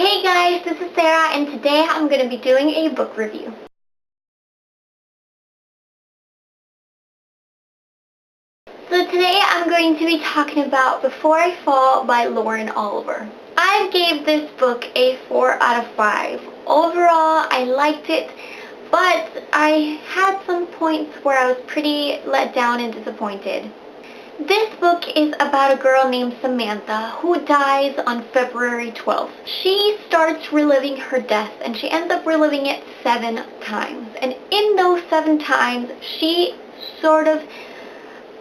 Hey guys, this is Sarah and today I'm going to be doing a book review. So today I'm going to be talking about Before I Fall by Lauren Oliver. I gave this book a 4 out of 5. Overall, I liked it, but I had some points where I was pretty let down and disappointed. This book is about a girl named Samantha who dies on February 12th. She starts reliving her death and she ends up reliving it 7 times. And in those 7 times, she sort of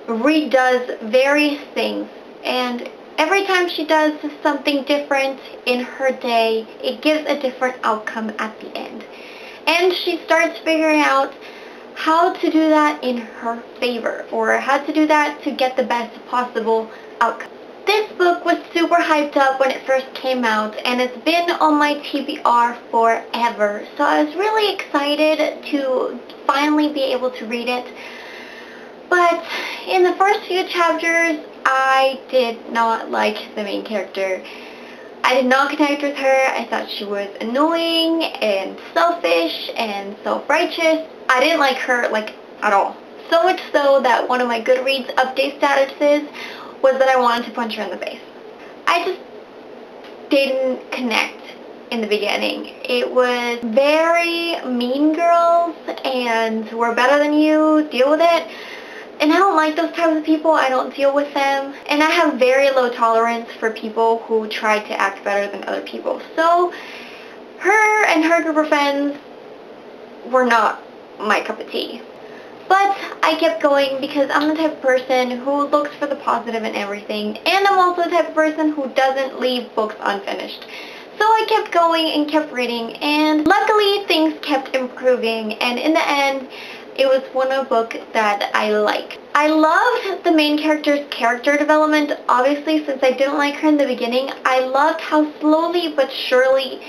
redoes various things. And every time she does something different in her day, it gives a different outcome at the end. And she starts figuring out how to do that in her favor, or how to do that to get the best possible outcome. This book was super hyped up when it first came out, and it's been on my TBR forever, so I was really excited to finally be able to read it. But in the first few chapters, I did not like the main character. I did not connect with her. I thought she was annoying and selfish and self-righteous. I didn't like her, at all. So much so that one of my Goodreads update statuses was that I wanted to punch her in the face. I just didn't connect in the beginning. It was very mean girls and we're better than you, deal with it. And I don't like those types of people. I don't deal with them. And I have very low tolerance for people who try to act better than other people. So her and her group of friends were not my cup of tea. But I kept going because I'm the type of person who looks for the positive in everything. And I'm also the type of person who doesn't leave books unfinished. So I kept going and kept reading. And luckily things kept improving. And in the end, it was one of the books that I liked. I loved the main character's character development. Obviously, since I didn't like her in the beginning, I loved how slowly but surely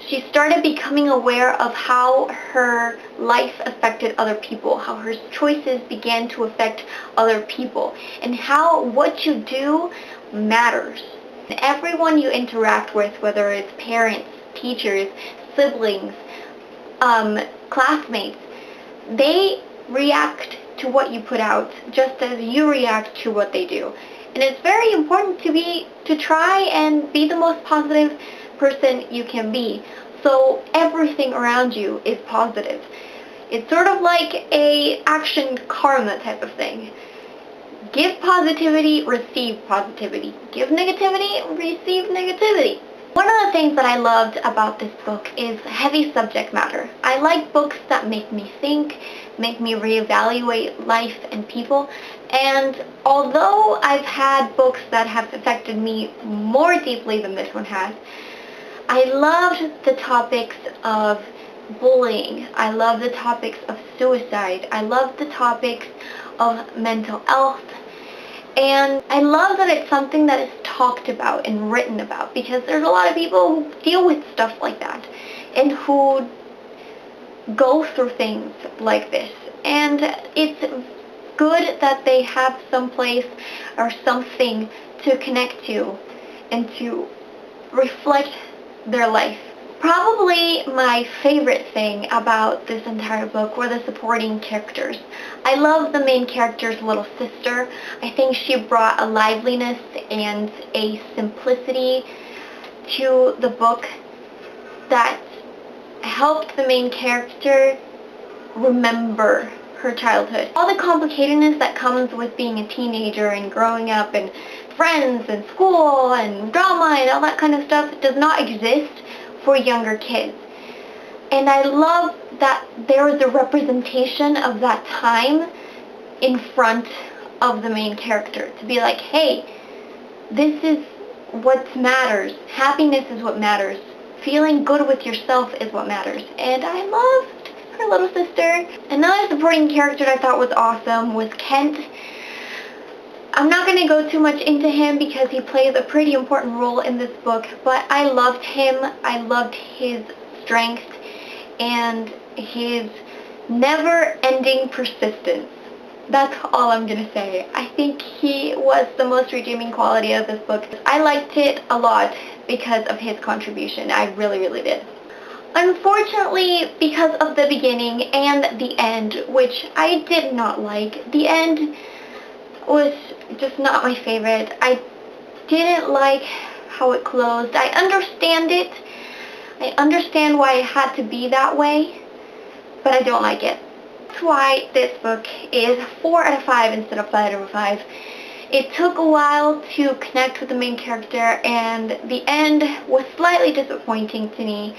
she started becoming aware of how her life affected other people, how her choices began to affect other people, and how what you do matters. And everyone you interact with, whether it's parents, teachers, siblings, classmates, they react to what you put out just as you react to what they do. And it's very important to try and be the most positive person you can be. So everything around you is positive. It's sort of like a action karma type of thing. Give positivity, receive positivity. Give negativity, receive negativity. One of the things that I loved about this book is heavy subject matter. I like books that make me think, make me reevaluate life and people. And although I've had books that have affected me more deeply than this one has, I loved the topics of bullying. I love the topics of suicide. I love the topics of mental health. And I love that it's something that is talked about and written about, because there's a lot of people who deal with stuff like that and who go through things like this. And it's good that they have some place or something to connect to and to reflect their life. Probably my favorite thing about this entire book were the supporting characters. I love the main character's little sister. I think she brought a liveliness and a simplicity to the book that helped the main character remember her childhood. All the complicatedness that comes with being a teenager and growing up and friends and school and drama and all that kind of stuff does not exist for younger kids. And I love that there is a representation of that time in front of the main character. To be like, hey, this is what matters. Happiness is what matters. Feeling good with yourself is what matters. And I loved her little sister. Another supporting character that I thought was awesome was Kent. I'm not going to go too much into him because he plays a pretty important role in this book, but I loved him. I loved his strength and his never-ending persistence. That's all I'm gonna say. I think he was the most redeeming quality of this book. I liked it a lot because of his contribution. I really, really did. Unfortunately, because of the beginning and the end, which I did not like, the end was just not my favorite. I didn't like how it closed. I understand it. I understand why it had to be that way, but I don't like it. That's why this book is 4 out of 5 instead of 5 out of 5. It took a while to connect with the main character, and the end was slightly disappointing to me,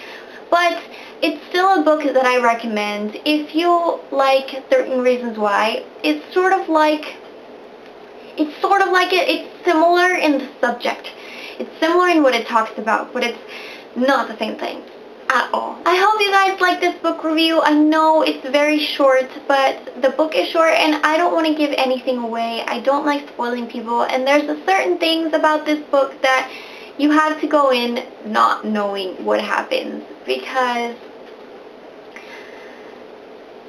but it's still a book that I recommend. If you like 13 Reasons Why, it's sort of like it. It's similar in the subject. It's similar in what it talks about, but it's not the same thing at all. I hope you guys like this book review. I know it's very short, but the book is short and I don't want to give anything away. I don't like spoiling people, and there's certain things about this book that you have to go in not knowing what happens, because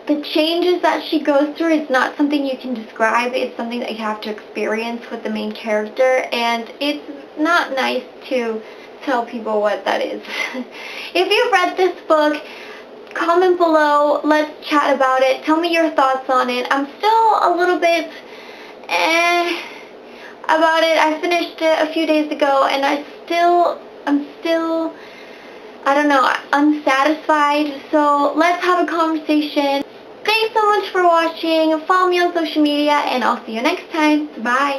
the changes that she goes through is not something you can describe. It's something that you have to experience with the main character, and it's not nice to tell people what that is. If you've read this book, comment below. Let's chat about it. Tell me your thoughts on it. I'm still a little bit about it. I finished it a few days ago, and I'm still, I don't know, unsatisfied. So let's have a conversation. Thanks so much for watching. Follow me on social media, and I'll see you next time. Bye.